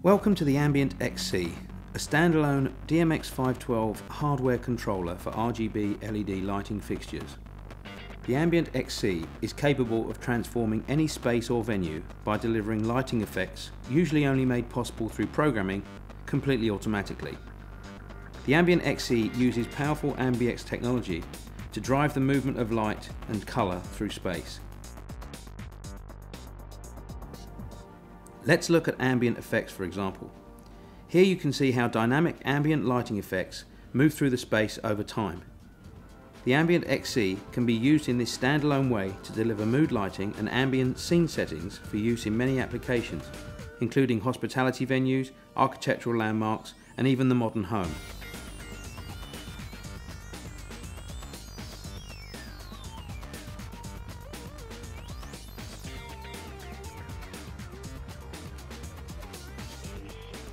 Welcome to the amBIENT XC, a standalone DMX512 hardware controller for RGB LED lighting fixtures. The amBIENT XC is capable of transforming any space or venue by delivering lighting effects, usually only made possible through programming, completely automatically. The amBIENT XC uses powerful amBIENT technology to drive the movement of light and colour through space. Let's look at ambient effects, for example. Here you can see how dynamic ambient lighting effects move through the space over time. The amBIENT XC can be used in this standalone way to deliver mood lighting and ambient scene settings for use in many applications, including hospitality venues, architectural landmarks, and even the modern home.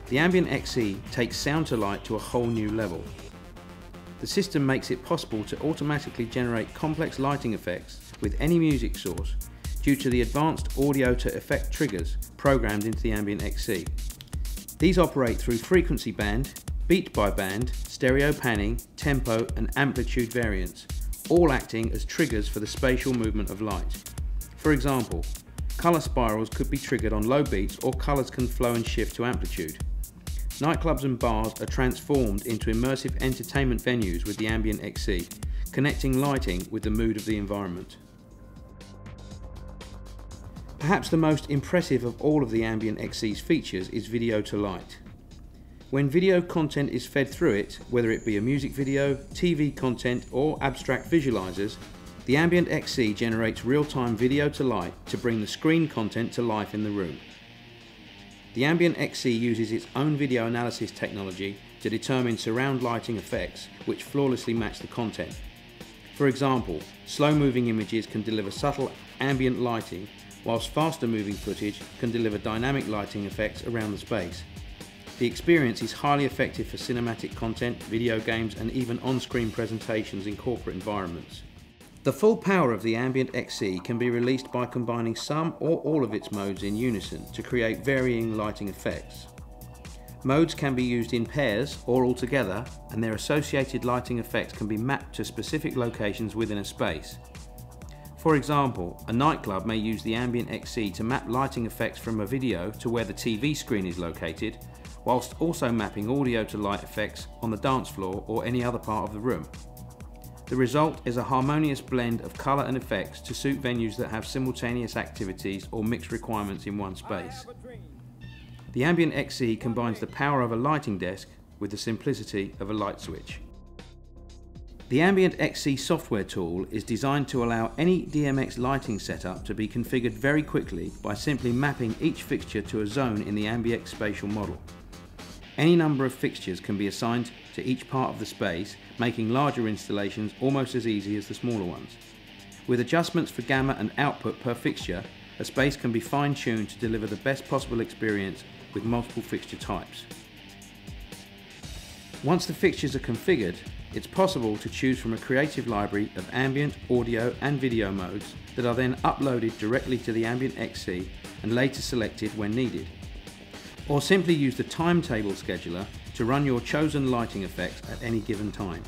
The amBIENT XC takes sound to light to a whole new level. The system makes it possible to automatically generate complex lighting effects with any music source due to the advanced audio to effect triggers programmed into the amBIENT XC. These operate through frequency band, beat by band, stereo panning, tempo and amplitude variants, all acting as triggers for the spatial movement of light. For example, colour spirals could be triggered on low beats, or colours can flow and shift to amplitude. Nightclubs and bars are transformed into immersive entertainment venues with the amBIENT XC, connecting lighting with the mood of the environment. Perhaps the most impressive of all of the amBIENT XC's features is video to light. When video content is fed through it, whether it be a music video, TV content or abstract visualizers, the amBIENT XC generates real-time video to light to bring the screen content to life in the room. The amBIENT XC uses its own video analysis technology to determine surround lighting effects which flawlessly match the content. For example, slow-moving images can deliver subtle ambient lighting, whilst faster-moving footage can deliver dynamic lighting effects around the space. The experience is highly effective for cinematic content, video games and even on-screen presentations in corporate environments. The full power of the amBIENT XC can be released by combining some or all of its modes in unison to create varying lighting effects. Modes can be used in pairs or all together, and their associated lighting effects can be mapped to specific locations within a space. For example, a nightclub may use the amBIENT XC to map lighting effects from a video to where the TV screen is located, whilst also mapping audio to light effects on the dance floor or any other part of the room. The result is a harmonious blend of colour and effects to suit venues that have simultaneous activities or mixed requirements in one space. The amBIENT XC combines the power of a lighting desk with the simplicity of a light switch. The amBIENT XC software tool is designed to allow any DMX lighting setup to be configured very quickly by simply mapping each fixture to a zone in the amBIENT spatial model. Any number of fixtures can be assigned to each part of the space, making larger installations almost as easy as the smaller ones. With adjustments for gamma and output per fixture, a space can be fine-tuned to deliver the best possible experience with multiple fixture types. Once the fixtures are configured, it's possible to choose from a creative library of ambient, audio and video modes that are then uploaded directly to the amBIENT XC and later selected when needed. Or simply use the timetable scheduler to run your chosen lighting effects at any given time.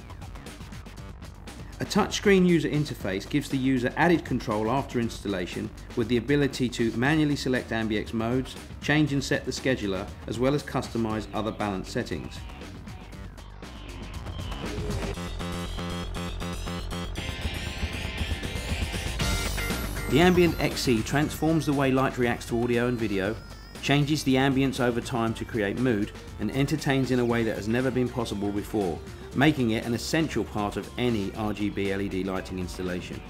A touchscreen user interface gives the user added control after installation, with the ability to manually select amBIENT modes, change and set the scheduler, as well as customize other balance settings. The amBIENT XC transforms the way light reacts to audio and video, changes the ambience over time to create mood, and entertains in a way that has never been possible before, making it an essential part of any RGB LED lighting installation.